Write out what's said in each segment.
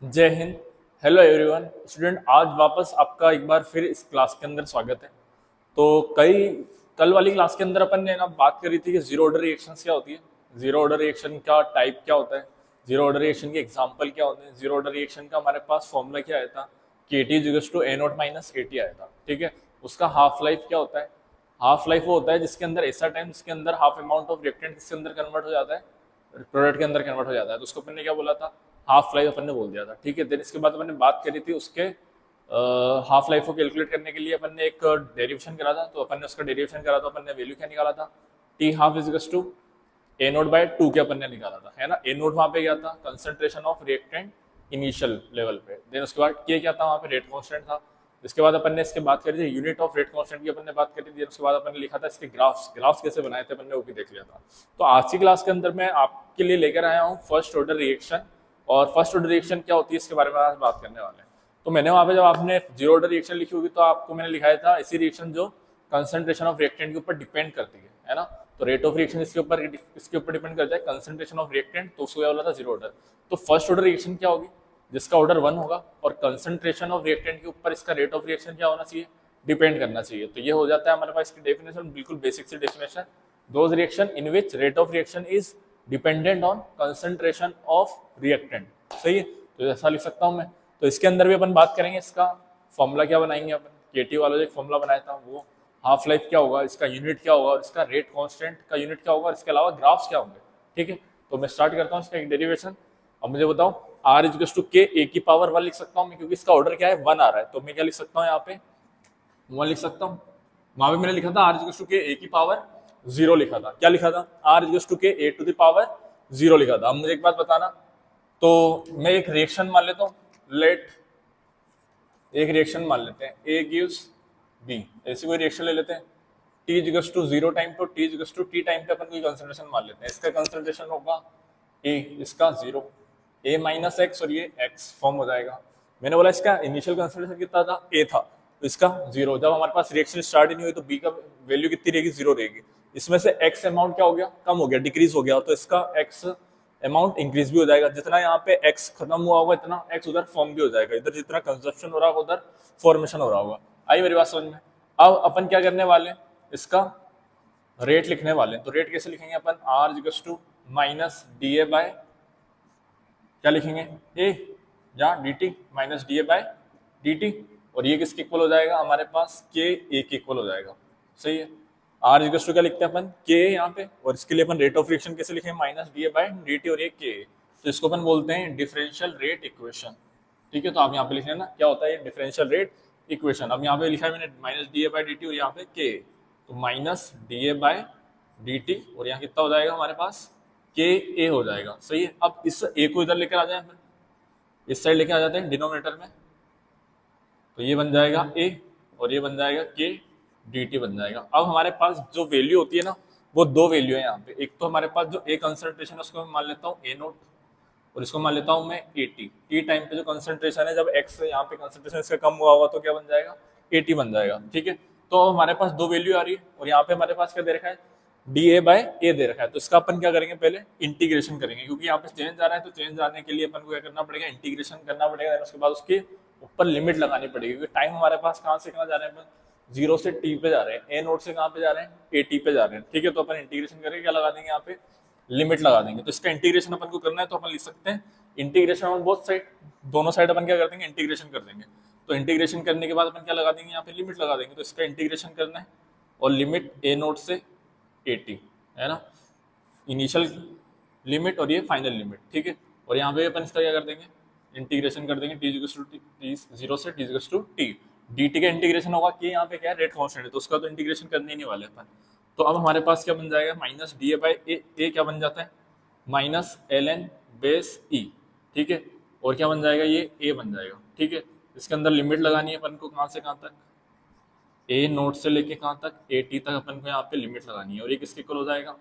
जय Hind. Hello everyone student, आज वापस आपका एक बार फिर इस क्लास के अंदर स्वागत है। तो कल वाली क्लास के अंदर अपन ने ना बात करी थी कि जीरो ऑर्डर रिएक्शंस क्या होती है, जीरो ऑर्डर रिएक्शन का टाइप क्या होता है, जीरो ऑर्डर रिएक्शन के एग्जांपल क्या होते हैं। जीरो ऑर्डर रिएक्शन का हमारे पास फॉर्मूला क्या आया था कि t is to a note minus a t आया था। ठीक है, उसका हाफ लाइफ क्या होता है। हाफ लाइफ वो होता है जिसके अंदर ऐसा टाइम जिसके अंदर हाफ अमाउंट ऑफ रिएक्टेंट किसके अंदर कन्वर्ट हो जाता है, प्रोडक्ट के अंदर कन्वर्ट हो जाता है। तो उसको अपन ने क्या बोला था, हाफ लाइफ अपन ने बोल दिया था। ठीक है, देन इसके बाद अपन ने बात करी थी उसके हाफ लाइफ को कैलकुलेट करने के लिए अपन ने एक डेरिवेशन करा था। तो अपन ने उसका डेरिवेशन करा तो अपन ने वैल्यू क्या निकाला था, t half is to a naught by two k अपन ने निकाला था, है ना। ए नोट वहां पे क्या था, concentration of reactant initial level पे। देन उसके बाद के क्या था, वहां पे रेट कांस्टेंट था। इसके बाद अपन ने इसके बात करी थी यूनिट ऑफ रेट कांस्टेंट की अपन ने बात करी थी। उसके बाद अपन ने लिखा था इसके ग्राफ्स कैसे बनाए थे अपन ने, वो भी देख लिया था। तो आज की क्लास के अंदर मैं आपके लिए लेकर आया हूँ फर्स्ट ऑर्डर रिएक्शन। और फर्स्ट ऑर्डर रिएक्शन क्या होती है इसके बारे में आज बात करने वाले हैं। तो मैंने वहां पे जब आपने जीरो ऑर्डर रिएक्शन लिखी होगी तो आपको मैंने लिखाया था ऐसी रिएक्शन जो कंसंट्रेशन ऑफ रिएक्टेंट के ऊपर डिपेंड करती है ना। तो रेट ऑफ रिएक्शन इसके ऊपर डिपेंड करता है, कंसंट्रेशन ऑफ रिएक्टेंट, तो उसको क्या बोला था जीरो ऑर्डर। तो फर्स्ट ऑर्डर रिएक्शन क्या होगी, जिसका ऑर्डर वन होगा और कंसंट्रेशन ऑफ रिएक्टेंट के ऊपर इसका रेट ऑफ रिएक्शन क्या होना चाहिए, डिपेंड करना चाहिए। तो ये हो जाता है हमारे पास इसकी डेफिनेशन, बिल्कुल बेसिक सी definition. Those reaction in which rate of reaction is dependent on concentration of reactant. सही है, तो ऐसा लिख सकता हूं मैं। तो इसके अंदर भी अपन बात करेंगे, इसका फॉर्मूला क्या बनाएंगे अपन, केटी वाला जो एक फॉर्मूला बनाया था वो हाफ लाइफ क्या होगा, इसका यूनिट क्या होगा और इसका रेट कांस्टेंट का यूनिट क्या होगा और इसके अलावा ग्राफ्स क्या होंगे। ठीक है, तो मैं स्टार्ट करता हूँ इसका एक डेरिवेशन। अब मुझे बताओ आर इज टू के ए की पावर वन लिख सकता हूँ मैं, क्योंकि इसका ऑर्डर क्या है, वन आ रहा है। तो मैं क्या लिख सकता हूँ यहाँ पे, वन लिख सकता हूँ। वहां पे मैंने लिखा था आर इज टू के ए की पावर जीरो लिखा था। क्या लिखा था, आर इज टू के ए टू द पावर जीरो लिखा था। अब मुझे एक बात बताना, तो मैं एक रिएक्शन मान लेता हूँ, लेट एक रिएक्शन मान लेते हैं, ए गिव्स बी, ऐसी कोई रिएक्शन ले लेते हैं। T is to zero time तो t is to t time पे अपन कोई कंसंट्रेशन मान लेते हैं। इसका कंसंट्रेशन होगा ए, इसका जीरो, ए माइनस एक्स और ये एक्स फॉर्म हो जाएगा। मैंने बोला इसका इनिशियल कंसंट्रेशन कितना था, ए था, तो इसका जीरो। जब हमारे पास रिएक्शन स्टार्ट ही नहीं हुई तो बी का वैल्यू कितनी रहेगी, जीरो रहेगी। इसमें से एक्स अमाउंट क्या हो गया, कम हो गया, डिक्रीज हो गया, तो इसका एक्स अमाउंट इंक्रीज भी हो जाएगा। जितना यहाँ पे एक्स खत्म हुआ होगा इतना एक्स उधर फॉर्म भी हो जाएगा। इधर जितना कंजप्शन हो रहा होगा उधर फॉर्मेशन हो रहा होगा। आई मेरी बात समझ में। अब अपन क्या करने वाले हैं, इसका रेट लिखने वाले हैं। तो रेट कैसे लिखेंगे अपन, r equals to minus d a by, क्या लिखेंगे, ए या d t minus d a by d t. और ये किसके इक्वल हो जाएगा, हमारे पास के ए के इक्वल हो जाएगा। सही है, आर इक्वल्स टू क्या लिखते हैं अपन, के यहाँ पे, और इसके लिए अपन रेट ऑफ रिएक्शन कैसे लिखेंगे, minus d a by d t और ये के। तो इसको अपन बोलते हैं डिफरेंशियल रेट इक्वेशन। ठीक है, तो आप यहाँ पे लिख लेना क्या होता है डिफरेंशियल रेट इक्वेशन। अब यहाँ पे लिखा है मैंने minus d a by d t और यहाँ पे के, तो minus d a by d t और यहाँ कितना हो जाएगा हमारे पास, के ए हो जाएगा। सही है, अब इस ए को इधर लेकर आ जाए, इस साइड लेके आ जाते हैं डिनोमिनेटर में, तो ये बन जाएगा ए और ये बन जाएगा के डी टी बन जाएगा। अब हमारे पास जो वैल्यू होती है ना, वो दो वैल्यू है यहाँ पे। एक तो हमारे पास जो ए कंसंट्रेशन है उसको मैं मान लेता हूँ ए नोट, और इसको मान लेता हूँ मैं ए टी। टी टाइम पे जो कंसंट्रेशन है, जब एक्स यहाँ पे कंसंट्रेशन इसका कम हुआ होगा तो क्या बन जाएगा, ए टी बन जाएगा। ठीक है, तो हमारे पास दो वैल्यू आ रही है और यहाँ पे हमारे पास क्या दे रखा है, डी ए बाय ए दे रखा है। तो इसका अपन क्या करेंगे, पहले इंटीग्रेशन करेंगे, क्योंकि यहाँ पे चेंज आ रहा है। तो चेंज आने के लिए अपन को क्या करना पड़ेगा, इंटीग्रेशन करना पड़ेगा। उसके बाद उसके ऊपर लिमिट लगानी पड़ेगी, क्योंकि टाइम हमारे पास कहाँ से कहाँ जा रहे हैं, अपन जीरो से टी पे जा रहे हैं, ए नोट से कहाँ पे जा रहे हैं, ए टी पे जा रहे हैं। ठीक है, तो अपन इंटीग्रेशन करके क्या लगा देंगे, यहाँ पे लिमिट लगा देंगे। तो इसका इंटीग्रेशन अपन को करना है, तो अपन लिख सकते हैं इंटीग्रेशन ऑन बोथ साइड, दोनों साइड अपन क्या कर देंगे, इंटीग्रेशन कर देंगे। तो इंटीग्रेशन करने के बाद अपन क्या लगा देंगे, यहाँ पे लिमिट लगा देंगे। तो इसका इंटीग्रेशन करना है और लिमिट ए नोट से ए टी, है ना, इनिशियल लिमिट और ये फाइनल लिमिट। ठीक है, और यहाँ पे अपन इसका क्या कर देंगे, इंटीग्रेशन कर देंगे, t equals to t, zero से t equals to t. D t का इंटीग्रेशन होगा कि यहाँ पे क्या है, रेट कांस्टेंट है, तो उसका तो इंटीग्रेशन करने ही नहीं वाले अपन। तो अब हमारे पास क्या बन जाएगा, माइनस डी ए बाई ए क्या बन जाता है, माइनस एल एन बेस ई। ठीक है, और क्या बन जाएगा, ये ए बन जाएगा। ठीक है, इसके अंदर लिमिट लगानी है अपन को, कहाँ से कहाँ तक, ए नोट से लेके कहाँ तक, ए टी तक अपन को यहाँ पे लिमिट लगानी है। और ये किसके इक्वल हो जाएगा,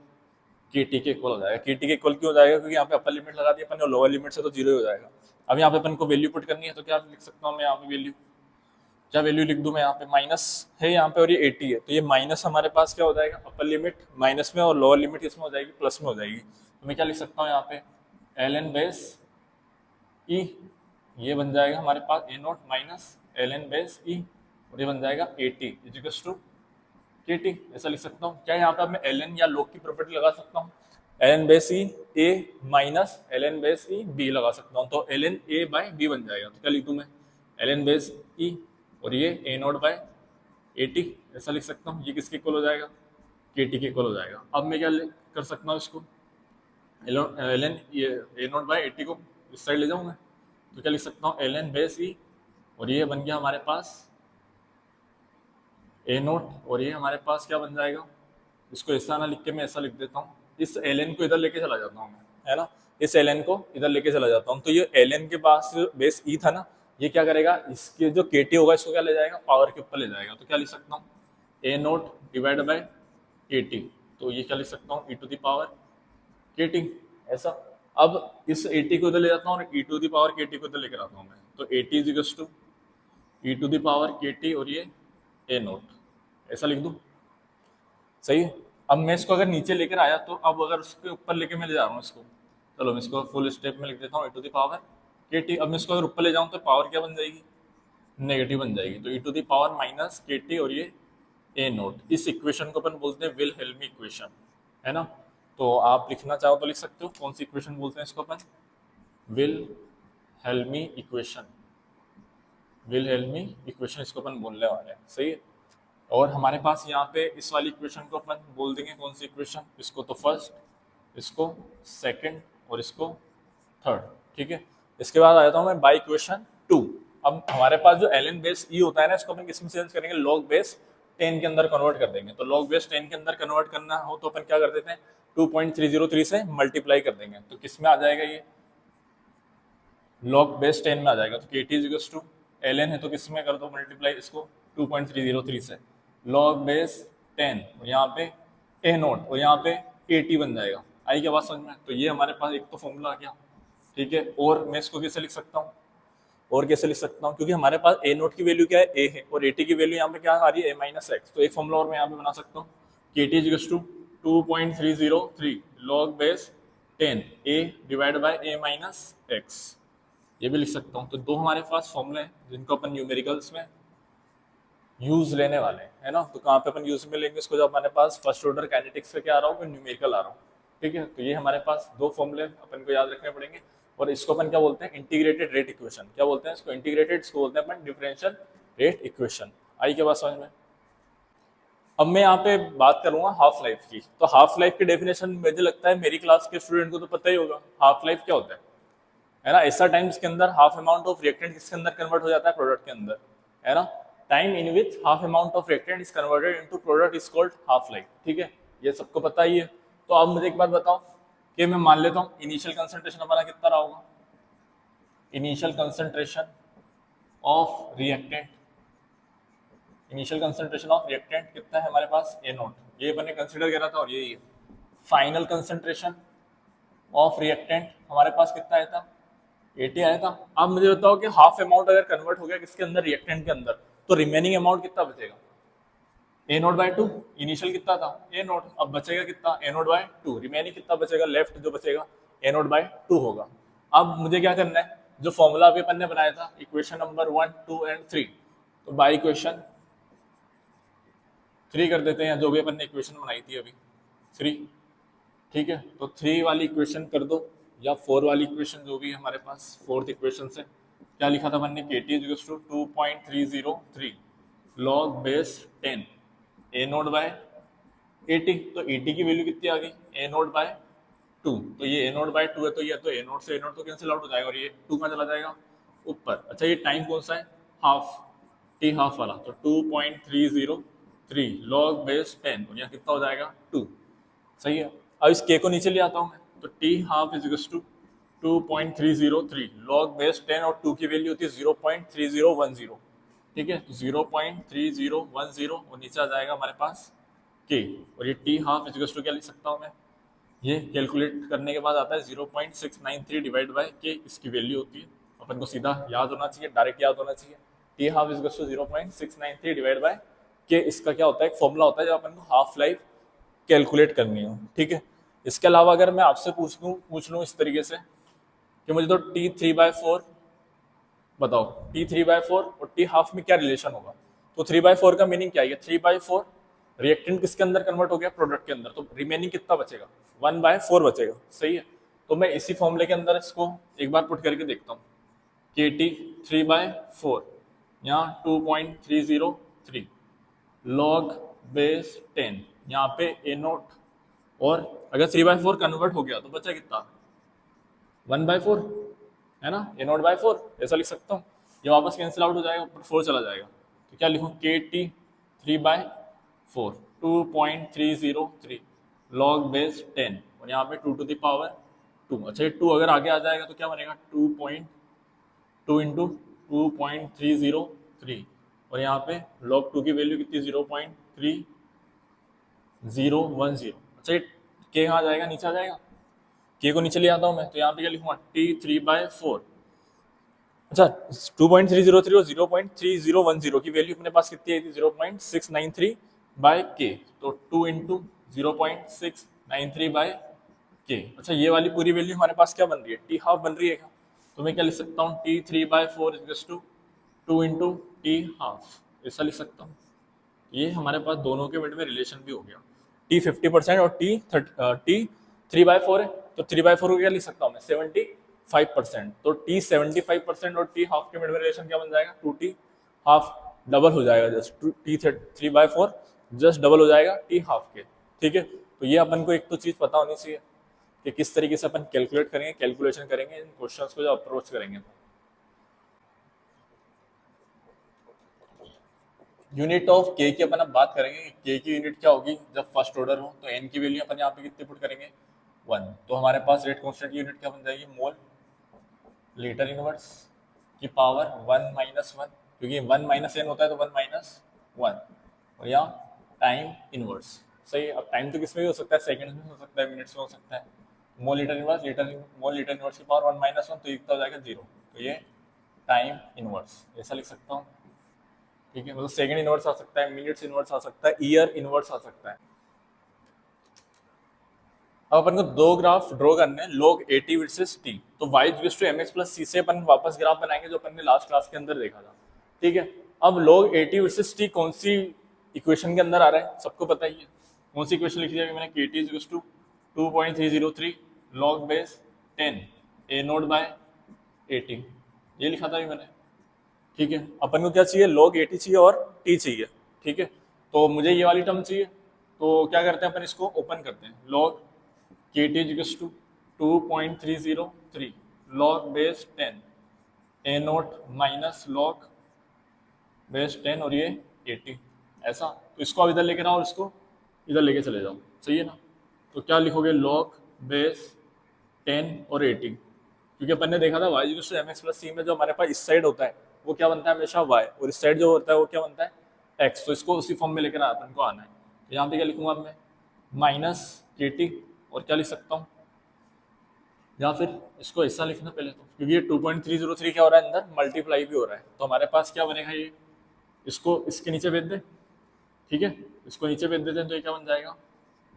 के टी के इक्वल हो जाएगा। के टी के इक्वल क्यों हो जाएगा, क्योंकि यहाँ पे अपर लिमिट लगा दी अपन ने, लोअर लिमिट से तो जीरो हो जाएगा। अब यहाँ पे अपन को वैल्यू पुट करनी है, तो क्या लिख सकता हूँ मैं यहाँ पे वैल्यू, क्या वैल्यू लिख दूं मैं, यहाँ पे माइनस है यहाँ पे और ये 80 है, तो ये माइनस हमारे पास क्या हो जाएगा, अपर लिमिट माइनस में और लोअर लिमिट इसमें हो जाएगी प्लस में हो जाएगी। तो मैं क्या लिख सकता हूँ यहाँ पे, एल एन बेस ई ये बन जाएगा हमारे पास a note minus l n base e, और ये बन जाएगा a t equals to k t. ऐसा लिख सकता हूँ क्या? यहाँ पे मैं एल एन या लॉग की प्रॉपर्टी लगा सकता हूँ, l n base e a minus l n base e b लगा सकता हूँ, तो l n a by b बन जाएगा। तो क्या लिख दूँ मैं? एल एन बेस ई और ये ए नोट बाय ए टी, ऐसा लिख सकता हूँ। ये किसके इक्वल हो जाएगा? के टी के इक्वल हो जाएगा। अब मैं क्या कर सकता हूँ इसको, l n a naught by a t को इस साइड ले जाऊँगा, तो क्या लिख सकता हूँ? एल एन बेस ई और ये बन गया हमारे पास ए नोट, और ये हमारे पास क्या बन जाएगा? इसको ऐसा ना लिख के मैं ऐसा लिख देता हूँ, इस एल एन को इधर लेके चला जाता हूँ मैं, है ना, इस एल एन को इधर लेके चला जाता हूँ। तो ये एल एन के पास बेस ई था ना, ये क्या करेगा? इसके जो के टी होगा इसको क्या ले जाएगा? पावर के ऊपर ले जाएगा। तो क्या लिख सकता हूँ? A not divide by a t, तो ये क्या लिख सकता हूँ? E to the power k t, ऐसा। अब इस ए टी को इधर ले जाता हूँ और e to the power k t को इधर लेकर आता हूँ मैं, तो a t is to e to the power k t और ये ए नोट, ऐसा लिख दूँ, सही है। अब मैं इसको अगर नीचे लेकर आया, तो अब अगर उसके ऊपर लेके मैं ले जा रहा हूँ इसको, चलो मैं इसको फुल स्टेप में लिख देता हूँ, ए to the power k T. अब मैं इसको अगर ऊपर ले जाऊँ तो पावर क्या बन जाएगी? नेगेटिव बन जाएगी, तो ई टू द पावर माइनस के टी और ये ए नोट। इस इक्वेशन को अपन बोलते हैं विल हेल्मी इक्वेशन, है ना। तो आप लिखना चाहो तो लिख सकते हो, कौन सी इक्वेशन बोलते हैं इसको अपन? विल हेल्मी इक्वेशन, विल हेल्मी इक्वेशन इसको अपन बोलने वाले हैं, सही है। और हमारे पास यहाँ पे इस वाली इक्वेशन को अपन बोल देंगे कौन सी इक्वेशन? इसको तो फर्स्ट, इसको सेकंड और इसको थर्ड, ठीक है। इसके बाद आ जाता हूँ मैं बाई इक्वेशन 2। अब हमारे पास जो एल एन बेस ई होता है ना, इसको अपन किस में चेंज करेंगे? लॉग बेस 10 के अंदर कन्वर्ट कर देंगे। तो लॉग बेस 10 के अंदर कन्वर्ट करना हो तो अपन क्या कर देते हैं? 2.303 से मल्टीप्लाई कर देंगे, तो किस में आ जाएगा? ये लॉग बेस 10 में आ जाएगा। तो k t is to l n है तो किस में कर दो मल्टीप्लाई इसको? 2.303 से लॉग बेस 10 और यहाँ पे ए नोट और यहाँ पे ए टी बन जाएगा। आई क्या बात समझ में? तो ये हमारे पास एक तो फॉर्मूला आ गया, ठीक है। और मैं इसको कैसे लिख सकता हूँ? और कैसे लिख सकता हूँ? क्योंकि हमारे पास ए नोट की वैल्यू क्या है? ए है, और ए टी की वैल्यू यहाँ पे क्या आ रही है? ए माइनस एक्स। तो एक फॉर्मूला और मैं यहाँ पे बना सकता हूँ, k t is to 2.303 log base 10 a divide by a minus x, ये भी लिख सकता हूँ। तो दो हमारे पास फॉर्मूले हैं जिनको अपन न्यूमेरिकल्स में यूज लेने वाले हैं, है ना। तो कहाँ पे अपन यूज में लेंगे इसको? जब हमारे पास फर्स्ट ऑर्डर काइनेटिक्स का क्या आ रहा हूँ, न्यूमेरिकल आ रहा हूँ, ठीक है। तो ये हमारे पास दो फॉर्मूले अपन को याद रखने पड़ेंगे, और इसको अपन क्या बोलते हैं? Integrated rate equation. क्या बोलते हैं इसको? इंटीग्रेटेड। इसको बोलते हैं अपन डिफरेंशियल रेट इक्वेशन। आई क्या बात समझ में? अब मैं यहाँ पे बात करूंगा हाफ लाइफ की। तो हाफ लाइफ की डेफिनेशन मुझे लगता है मेरी क्लास के स्टूडेंट को तो पता ही होगा, हाफ लाइफ क्या होता है ना। ऐसा टाइम जिसके अंदर हाफ अमाउंट ऑफ रिएक्टेंट किसके अंदर कन्वर्ट हो जाता है? प्रोडक्ट के अंदर, है ना। Time in which half amount of reactant is converted into product is called half life, ठीक है। ये सबको पता ही है। तो अब मुझे एक बात बताओ कि मैं मान लेता हूँ इनिशियल कंसंट्रेशन हमारा कितना रहा होगा? Initial concentration of reactant, initial concentration of reactant कितना है हमारे पास? ए नोट, ये मैंने कंसिडर करा था, और ये फाइनल कंसंट्रेशन ऑफ रिएक्टेंट हमारे पास कितना आया था? 80 आया था। अब मुझे बताओ कि हाफ अमाउंट अगर कन्वर्ट हो गया किसके अंदर? रिएक्टेंट के अंदर, तो रिमेनिंग अमाउंट कितना बचेगा? ए नोट बाय 2। इनिशियल कितना था? ए नोट, अब बचेगा कितना? ए नोट बाय 2। रिमेनिंग कितना बचेगा? लेफ्ट जो बचेगा ए नोट बाय 2 होगा। अब मुझे क्या करना है? जो फॉर्मूला अभी अपन ने बनाया था इक्वेशन नंबर 1, 2 एंड 3, तो बाय इक्वेशन 3 कर देते हैं, जो भी अपन ने इक्वेशन बनाई थी अभी 3, ठीक है। तो 3 वाली इक्वेशन कर दो, या 4 वाली इक्वेशन जो भी है हमारे पास, फोर्थ इक्वेशन से क्या लिखा था अपन ने? K t is to 2.303 log base 10 a naught by 80। तो 80 की वैल्यू कितनी आ गई? A naught by 2। तो ये ए नोट बाय 2 है, तो ये तो ए नोट से ए नोट तो कैंसिल आउट हो जाएगा, और ये 2 कहाँ चला जाएगा? ऊपर। अच्छा, ये टाइम कौन सा है? हाफ, टी हाफ वाला। तो 2.303 लॉग बेस 10, और यहाँ कितना हो जाएगा? 2, सही है। अब इस के को नीचे ले आता हूँ मैं, तो t half is to 2.303 log base 10, और 2 की वैल्यू होती है 0.3010, ठीक है। 0.3010 और नीचे आ जाएगा हमारे पास के, और ये टी हाफ इज टू क्या लिख सकता हूँ मैं? ये कैलकुलेट करने के बाद आता है 0.693 डिवाइड बाय के, इसकी वैल्यू होती है। अपन को सीधा याद होना चाहिए, डायरेक्ट याद होना चाहिए। T half is to 0.693 divide by k, इसका क्या होता है? एक फॉर्मूला होता है जब अपन को हाफ लाइफ कैलकुलेट करनी हो, ठीक है। इसके अलावा अगर मैं आपसे पूछ लूँ इस तरीके से कि मुझे तो T3/4 बताओ t3/4 और t½ में क्या रिलेशन होगा। तो 3/4 का मीनिंग क्या है, 3/4 रिएक्टेंट किसके अंदर कन्वर्ट हो गया, प्रोडक्ट के अंदर, तो रिमेनिंग कितना बचेगा, 1/4 बचेगा। सही है, तो मैं इसी फॉर्मूले के अंदर इसको एक बार पुट करके देखता हूँ। KT 3/4 यहाँ 2.303 लॉग बेस 10, यहाँ पे A0, और अगर 3/4 कन्वर्ट हो गया तो बचा कितना, 1/4, है ना, A0/4 ऐसा लिख सकता हूँ। ये वापस कैंसिल आउट हो जाएगा, ऊपर 4 चला जाएगा, तो क्या लिखूँ, KT 3/4 2.303 लॉग बेस 10, और यहाँ पे 2 अच्छा ये 2 अगर आगे आ जाएगा तो क्या बनेगा, 2 इंटू 2.303, और यहाँ पे लॉग 2 की वैल्यू कितनी, 0.3010। अच्छा ये के कहाँ जाएगा, नीचे आ जाएगा, के को नीचे ले आता हूँ मैं, तो यहाँ पे क्या लिखूंगा, T3/4। अच्छा 2.303 और 0.3010 की वैल्यू अपने पास कितनी आई थी, 0.693/K, तो 2 इंटू 0.693/K। अच्छा ये वाली पूरी वैल्यू हमारे पास क्या बन रही है, T½ बन रही है क्या, तो मैं क्या लिख सकता हूँ, T3/4 = 2 इंटू T½ ऐसा लिख सकता हूँ। ये हमारे पास दोनों के बीच में रिलेशन भी हो गया, T 50% और T3/4 है, तो 3/4 को क्या लिख सकता हूँ मैं, 75%, तो T 75% और T½ के बीच में रिलेशन क्या बन जाएगा, 2T½ डबल हो जाएगा, जस्ट T3/4 जस्ट डबल हो जाएगा T½ के। ठीक है, तो ये अपन को एक तो चीज पता होनी चाहिए कि किस तरीके से अपन कैलकुलेट करेंगे, कैलकुलेशन करेंगे इन क्वेश्चंस को जब अप्रोच करेंगे। यूनिट ऑफ के की अपन अब बात करेंगे, के की यूनिट क्या होगी जब फर्स्ट ऑर्डर हो, तो एन की वैल्यू अपन यहाँ पे कितनी पुट करेंगे, 1, तो हमारे पास रेट कांस्टेंट की यूनिट क्या बन जाएगी, मोल लीटर इनवर्स की पावर 1 - 1, क्योंकि 1 - n होता है तो 1 - 1, और यहाँ टाइम इनवर्स। सही है, अब टाइम तो किस में भी हो सकता है, सेकंड्स में हो सकता है, मिनट्स में हो सकता है। Mole litre inverse, mole litre inverse की पावर 1 - 1, तो इतना हो जाएगा 0, तो ये टाइम इनवर्स ऐसा लिख सकता हूँ। ठीक है, मतलब सेकंड इनवर्स आ सकता है, मिनट्स इनवर्स आ सकता है, ईयर इनवर्स आ सकता है। अब अपन को दो ग्राफ ड्रॉ करने हैं, log AT वर्सेस T, तो y = mx + c से अपन वापस ग्राफ बनाएंगे जो अपन ने लास्ट क्लास के अंदर देखा था। ठीक है, अब log AT वर्सेस T कौन सी इक्वेशन के अंदर आ रहा है, सबको पता ही है। कौन सी इक्वेशन लिखी जाएगी, मैंने KT = 2.303 log बेस 10 A0/AT, ये लिखा था मैंने। ठीक है, अपन को क्या चाहिए, log AT चाहिए और T चाहिए। ठीक है, तो मुझे ये वाली टर्म चाहिए, तो क्या करते हैं अपन, इसको ओपन करते हैं, log KT = 2.303 log base 10 A0 - log base 10 और ये 80, ऐसा। तो इसको अब इधर लेके आओ और इसको इधर लेके चले जाओ, सही है ना। तो क्या लिखोगे, log बेस 10 और 80, क्योंकि अपन ने देखा था y = mx + c में जो हमारे पास इस साइड होता है वो क्या बनता है हमेशा y, और इस साइड जो होता है वो क्या बनता है x, तो इसको उसी फॉर्म में लेकर अपन को आना है। तो यहाँ पे क्या लिखूंगा मैं, -KT, और क्या लिख सकता हूँ, या फिर इसको ऐसा लिखना पहले तो, क्योंकि ये 2.303 क्या हो रहा है अंदर, मल्टीप्लाई भी हो रहा है, तो हमारे पास क्या बनेगा, ये इसको इसके नीचे भेज दे। ठीक है, इसको नीचे भेज देते हैं तो ये क्या बन जाएगा,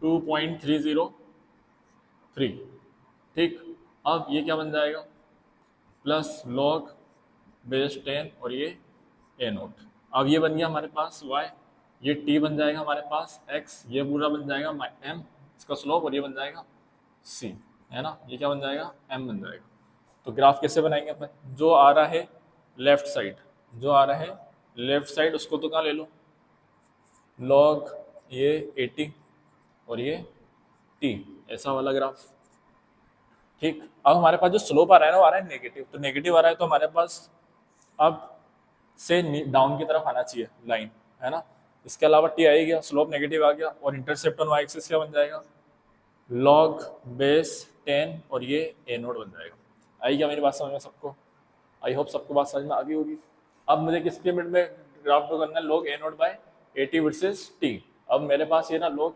2.303। ठीक, अब ये क्या बन जाएगा, प्लस log बेस 10 और ये A0। अब ये बन गया हमारे पास y, ये t बन जाएगा हमारे पास x, ये पूरा बन जाएगा m इसका स्लोप, और ये बन जाएगा c, है ना, ये क्या बन जाएगा, m बन जाएगा। तो ग्राफ कैसे बनाएंगे अपन, जो आ रहा है लेफ्ट साइड, जो आ रहा है लेफ्ट साइड उसको तो कहाँ ले लो, log ये 80 और ये t, ऐसा वाला ग्राफ। ठीक, अब हमारे पास जो स्लोप आ रहा है ना वो आ रहा है नेगेटिव, तो नेगेटिव आ रहा है तो हमारे पास अब से डाउन की तरफ आना चाहिए लाइन, है ना। इसके अलावा टी आ गया, स्लोप नेगेटिव आ गया, और इंटरसेप्ट ऑन वाई एक्सिस क्या बन जाएगा, log बेस 10 और ये A0 बन जाएगा। आई क्या मेरी बात समझ में सबको, आई होप सबको बात समझ में आ गई होगी। अब मुझे किसके मिड में ग्राफ ड्रॉ करना है, log A0/AT वर्सेस T। अब मेरे पास ये ना log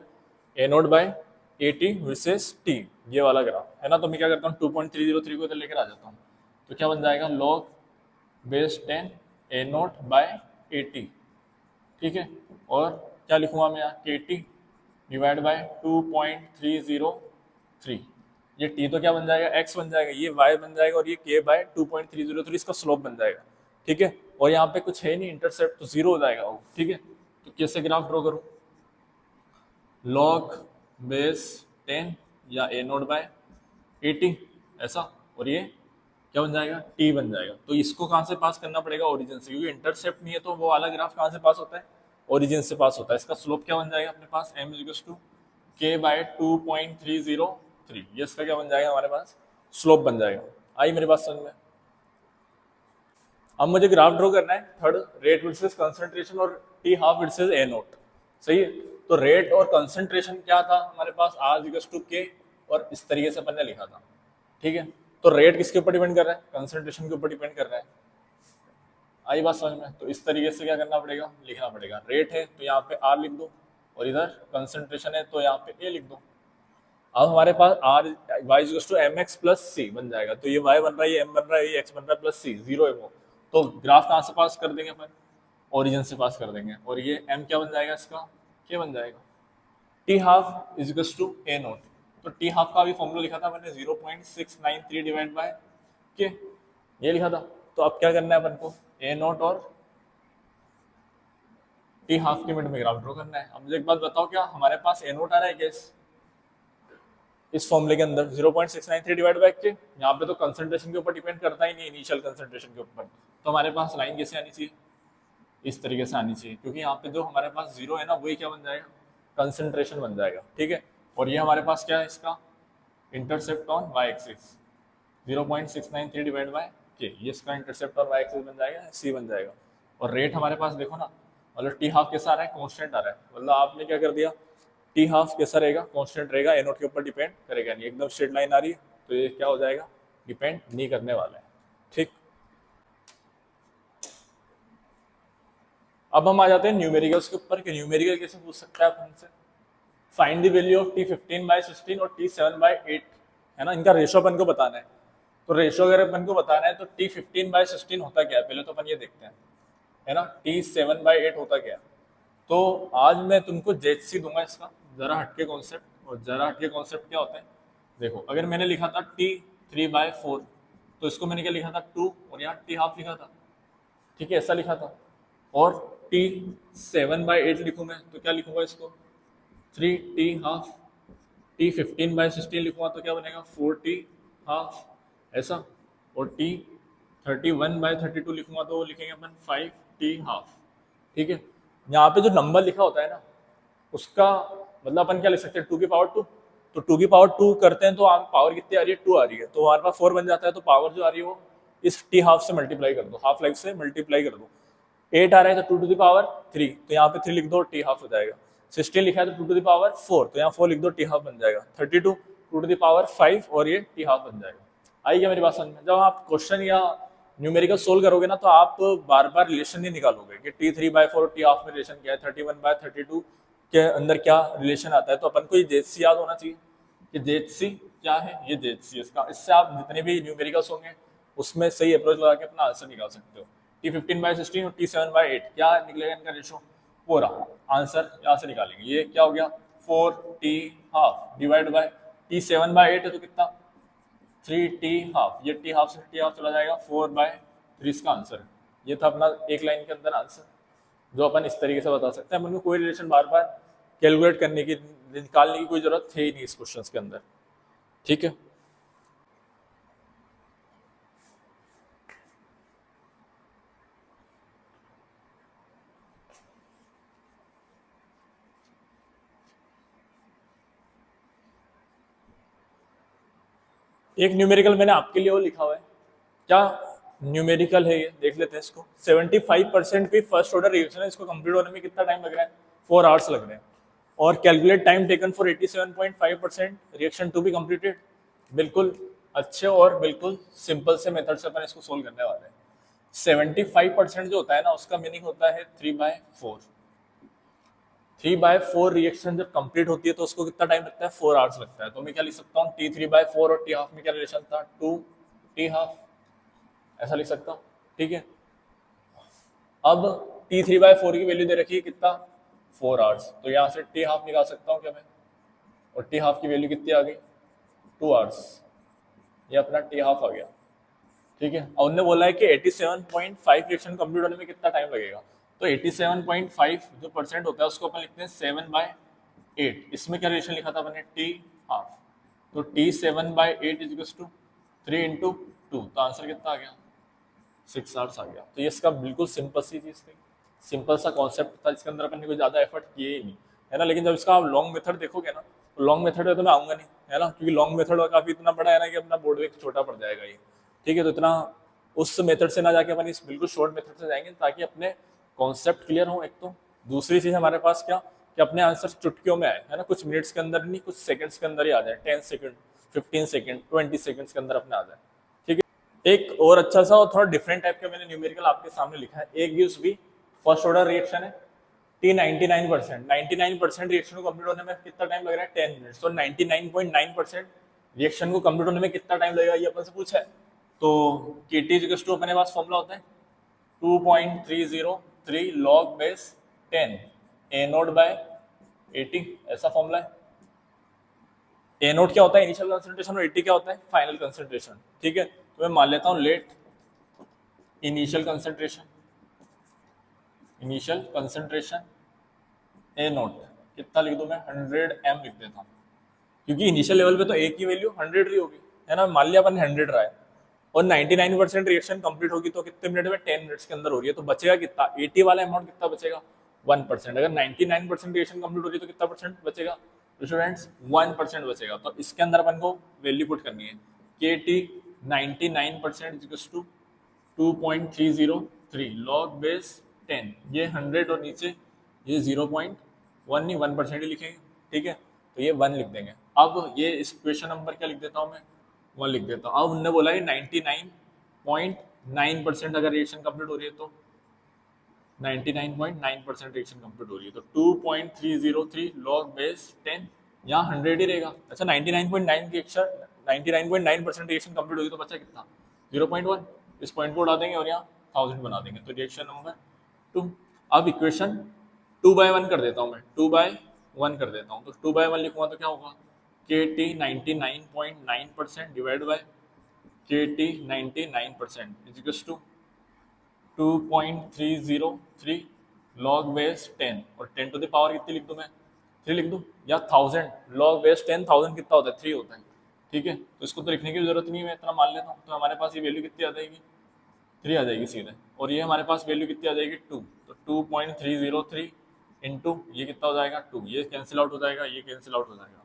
A0/AT वर्सेस T, ये वाला ग्राफ है ना, तो मैं क्या करता हूँ 2.303 को इधर लेकर आ जाता हूँ, तो क्या बन जाएगा, log बेस 10 A0/AT। ठीक है, और क्या लिखूंगा मैं यहाँ, KT / 2.303, ये T तो क्या बन जाएगा, X बन जाएगा, ये Y बन जाएगा, और ये K/2.303 इसका स्लोप बन जाएगा। ठीक है, और यहाँ पे कुछ है नहीं इंटरसेप्ट, तो जीरो हो जाएगा वो। ठीक है, तो कैसे ग्राफ ड्रॉ करूँ, लॉग बेस 10 या ए नोट बाय 80 ऐसा, और ये क्या बन जाएगा, टी बन जाएगा। तो इसको कहाँ से पास करना पड़ेगा, ओरिजिन से, क्योंकि इंटरसेप्ट नहीं है तो वो वाला ग्राफ कहाँ से पास होता है, ओरिजिन से पास होता है। इसका स्लोप क्या बन जाएगा अपने पास, एम इज टू के बाय 2.303, ये इसका क्या बन जाएगा हमारे पास, स्लोप बन जाएगा। आई मेरे पास समझ में। अब मुझे ग्राफ ड्रॉ करना है थर्ड, रेट वर्सेस कंसंट्रेशन और T half versus A note. सही है, तो रेट और कंसंट्रेशन क्या था हमारे पास, आर इक्वल्स टू के, और इस तरीके से अपन ने लिखा था। ठीक है, तो रेट किसके ऊपर डिपेंड कर रहा है, कंसंट्रेशन के ऊपर डिपेंड कर रहा है। आई बात समझ में। तो इस तरीके से क्या करना पड़ेगा, लिखना पड़ेगा, रेट है तो यहाँ पे आर लिख दो, और इधर कंसंट्रेशन है तो यहाँ पे ए लिख दो। अब हमारे पास r y equals to m x plus c बन जाएगा, तो ये वाई बन रहा है, ये एम बन रहा है, ये एक्स बन रहा है, प्लस सी, जीरो है वो। तो ग्राफ कहाँ से पास कर देंगे अपन, ओरिजिन से पास कर देंगे, और ये एम क्या बन जाएगा इसका, क्या बन जाएगा, t half is equals to a naught. तो टी हाफ का भी फॉर्मूला लिखा था मैंने 0.693 डिवाइड बाय के, ये लिखा था। तो अब क्या करना है अपन को, ए नोट और टी हाफ के मिड में ग्राफ ड्रॉ करना है। अब मुझे एक बात बताओ, क्या हमारे पास ए नोट आ रहा है क्या इस फॉर्मूले के अंदर, 0.693 डिवाइड बाय के, यहाँ पे तो कंसंट्रेशन के ऊपर डिपेंड करता ही नहीं, इनिशियल कंसंट्रेशन के ऊपर। तो हमारे पास लाइन कैसे आनी चाहिए, इस तरीके से आनी चाहिए, क्योंकि यहाँ पे जो हमारे पास जीरो है ना, वही क्या बन जाएगा, कंसंट्रेशन बन जाएगा। ठीक है, और ये हमारे पास क्या है, इसका intercept on y axis 0.693 divide by k, ये इसका इंटरसेप्ट ऑन वाई एक्सिस बन जाएगा, सी बन जाएगा। और रेट हमारे पास देखो ना, मतलब टी हाफ कैसा आ रहा है, कॉन्स्टेंट आ रहा है, मतलब आपने क्या कर दिया, टी हाफ कैसा रहेगा, कांस्टेंट रहेगा, ए नोट के ऊपर डिपेंड करेगा नहीं, एकदम स्ट्रेट लाइन आ रही है, तो ये क्या हो जाएगा, डिपेंड नहीं करने वाला है। ठीक, अब हम आ जाते हैं न्यूमेरिकल्स के ऊपर, कि न्यूमेरिकल कैसे पूछ सकता है अपन से, find the value of T 15/16 और टी 7/8, है ना, इनका रेशो अपन को बताना है। तो रेशो अगर अपन को बताना है तो टी 15/16 होता क्या है, पहले तो अपन ये देखते हैं, है ना, टी 7/8 होता क्या है। तो आज मैं तुमको जेएचसी दूंगा इसका, जरा हटके कॉन्सेप्ट, और जरा हटके कॉन्सेप्ट क्या होता है, देखो अगर मैंने लिखा था टी 3/4, तो इसको मैंने क्या लिखा था 2, और यहाँ टी हाफ लिखा था। ठीक है, ऐसा लिखा था। और टी 7/8 लिखूँ मैं तो क्या लिखूंगा इसको, 3t हाफ। टी 15/16 लिखूंगा तो क्या बनेगा, 4t हाफ, ऐसा। और टी 31/32 लिखूंगा तो वो लिखेंगे अपन 5t हाफ। ठीक है, यहाँ पे जो नंबर लिखा होता है ना, उसका मतलब अपन क्या लिख सकते हैं, 2 की पावर 2। तो 2 की पावर 2 करते हैं तो पावर कितनी आ रही है, 2 आ रही है, तो हमारे पास 4 बन जाता है। तो पावर जो आ रही है वो इस टी हाफ से मल्टीप्लाई कर दो, हाफ लाइफ से मल्टीप्लाई कर दो। 8 आ रहा है तो 2 टू द पावर 3, तो यहाँ पे 3 लिख दो, टी हाफ हो जाएगा। 16 लिखा है तो 2 टू द पावर 4, तो यहाँ 4 लिख दो, टी हाफ बन जाएगा। 32 2 टू द पावर 5, और ये टी हाफ बन जाएगा। आई क्या मेरी बात समझ में। जब आप क्वेश्चन या न्यूमेरिकल सोल्व करोगे ना, तो आप बार बार रिलेशन नहीं निकालोगे कि टी 3/4 और टी हाफ में रिलेशन क्या है, 31/32 के अंदर क्या रिलेशन आता है। तो अपन को ये जेएचसी याद होना चाहिए कि जेएचसी क्या है, ये जेएचसी इसका। इससे आप जितने भी न्यूमेरिकल्स होंगे उसमें सही अप्रोच लगा के अपना आंसर निकाल सकते हो। टी 15/16 और टी 7/8 क्या निकलेगा इनका रेशो, हो रहा आंसर यहाँ से निकालेंगे। ये क्या हो गया, 4t half divide by T 7/8 है तो कितना, 3t हाफ। ये टी हाफ से टी हाफ चला जाएगा, 4/3 इसका आंसर है। ये था अपना एक लाइन के अंदर आंसर, जो अपन इस तरीके से बता सकते हैं। अपन को कोई रिलेशन बार बार कैलकुलेट करने की, निकालने की कोई जरूरत है ही नहीं इस क्वेश्चन के अंदर। ठीक है, एक न्यूमेरिकल मैंने आपके लिए वो लिखा हुआ है, क्या न्यूमेरिकल है ये, देख लेते हैं इसको। 75% भी फर्स्ट ऑर्डर रिएक्शन है, इसको कंप्लीट होने में कितना टाइम लग रहा है, 4 आवर्स लग रहे हैं। और calculate time taken for 87.5% reaction to be completed. बिल्कुल अच्छे और बिल्कुल सिंपल से मेथड से अपन इसको सोल्व करने वाले हैं। 75% जो होता है ना, उसका मीनिंग होता है 3/4। 3/4 रिएक्शन जब कंप्लीट होती है तो उसको कितना टाइम लगता है, 4 आवर्स लगता है। तो मैं क्या लिख सकता हूँ, टी 3/4 और टी हाफ में क्या रिलेशन था, 2t हाफ, ऐसा लिख सकता हूँ। ठीक है, अब टी 3/4 की वैल्यू दे रखी है कितना, 4 आवर्स, तो यहाँ से टी हाफ निकाल सकता हूँ क्या मैं, और टी हाफ की वैल्यू कितनी आ गई, 2 आवर्स। ये अपना टी हाफ आ गया। ठीक है, और उनने बोला है कि 87.5 रिएक्शन कंप्लीट होने में कितना टाइम लगेगा। तो 87.5 जो परसेंट होता है उसको अपन लिखते हैं 7/8। इसमें क्या रिलेशन लिखा था अपने, टी हाफ। तो टी 7/8 इज टू 3 इंटू 2, तो आंसर कितना आ गया, 6 आवर्स आ गया। तो ये इसका बिल्कुल सिंपल सी चीज थी, सिंपल सा कॉन्सेप्ट था, इसके अंदर अपन ने कोई ज्यादा एफर्ट किए ही नहीं, है ना। लेकिन जब इसका आप लॉन्ग मेथड देखोगे ना, तो लॉन्ग मेथड में तो मैं आऊंगा नहीं, है ना, क्योंकि लॉन्ग मेथड काफी इतना बड़ा है ना कि अपना बोर्ड में छोटा पड़ जाएगा ये। ठीक है, तो इतना उस मेथड से ना जाके अपन इस बिल्कुल शॉर्ट मेथड से जाएंगे, ताकि अपने कॉन्सेप्ट क्लियर हो एक तो। दूसरी चीज हमारे पास क्या, कि अपने आंसर चुटकियों में आए, है ना, कुछ मिनट्स के अंदर नहीं, कुछ सेकंड्स के अंदर ही आ जाए, 10 सेकंड, 15 सेकंड, 20 सेकंड्स के अंदर अपने आ जाए। ठीक है, एक और अच्छा सा और थोड़ा डिफरेंट टाइप का मैंने न्यूमेरिकल आपके सामने लिखा है। A gives b, first order reaction है, टी 99%, 99% रिएक्शन को कंप्लीट होने में कितना टाइम लग रहा है, 10 मिनट्स। तो 99.9% रिएक्शन को कंप्लीट होने में कितना टाइम लगेगा, ये अपन से पूछा है। तो के टी इक्वल्स टू अपने पास फॉर्मूला होता है 2.303 log base 10 a naught by 80, ऐसा फॉर्मूला है। ए नोट क्या होता है, इनिशियल कंसंट्रेशन, और 80 क्या होता है, फाइनल कंसंट्रेशन। ठीक है, तो मैं मान लेता हूँ let initial concentration, initial concentration a not कितना लिख दूं मैं, 100 m लिख देता हूँ, क्योंकि इनिशियल लेवल पे तो ए की वैल्यू 100 ही होगी, है ना। मान लिया अपन 100 रहा है, और 99% रिएक्शन कंप्लीट होगी तो कितने मिनट में, 10 मिनट्स के अंदर हो रही है, तो बचेगा कितना, 80 वाला अमाउंट कितना बचेगा, 1%। अगर 99% रिएक्शन कंप्लीट हो रही है तो कितना परसेंट बचेगा, तो स्टूडेंट्स 1% बचेगा। तो इसके अंदर अपन को वैल्यू पुट करनी है, k t 99% equals to 2.303 log base 10, ये 100 और नीचे ये 0.1 नहीं 1% ही लिखेंगे। ठीक है, तो ये 1 लिख देंगे। अब ये इस क्वेश्चन नंबर क्या लिख देता हूँ मैं, 1 लिख देता हूँ। अब उन्होंने बोला है 99.9% अगर रिएक्शन कंप्लीट हो रही है तो 99.9% रिएक्शन कंप्लीट हो रही है, तो 2.303 लॉग बेस 10, यहाँ 100 ही रहेगा। अच्छा, 99.9 रिएक्शन 99.9% रिएक्शन कंप्लीट होगी तो बचा कितना, 0.1। इस पॉइंट को उड़ा देंगे और यहाँ 1000 बना देंगे, तो रिएक्शन नंबर 2। अब इक्वेशन 2/1 कर देता हूँ मैं, 2/1 कर देता हूँ, तो 2/1 लिखूंगा तो क्या होगा, k t 99.9% divide by k t 99% is equals to 2.303 log base 10, और 10 टू द पावर कितनी लिख दूं मैं, 3 लिख दूं, या 1000 लॉग बेस 10, 1000 कितना होता है, 3 होता है। ठीक है, तो इसको तो लिखने की जरूरत नहीं है, मैं इतना मान लेता हूँ। तो हमारे पास ये वैल्यू कितनी आ जाएगी, 3 आ जाएगी सीधे, और ये हमारे पास वैल्यू कितनी आ जाएगी, 2। तो 2.303 इंटू ये कितना हो जाएगा, 2, ये कैंसिल आउट हो जाएगा, ये कैंसिल आउट हो जाएगा।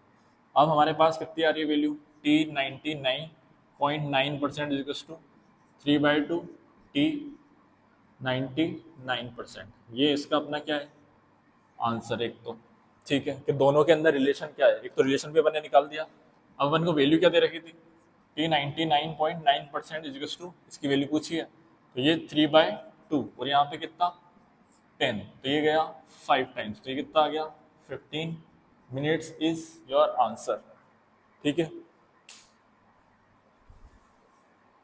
अब हमारे पास कितनी आ रही है value, t 99.9% equals to 3/2 t 99%, ये इसका अपना क्या है आंसर एक तो। ठीक है, कि दोनों के अंदर रिलेशन क्या है, एक तो रिलेशन भी अपन ने निकाल दिया। अब अपन को वैल्यू क्या दे रखी थी, टी 99.9% इज टू, इसकी वैल्यू पूछी है, तो ये 3/2, और यहाँ पे कितना 10, तो ये गया 5 टाइम्स, तो ये कितना आ गया 15 मिनट्स इज योर आंसर। ठीक है,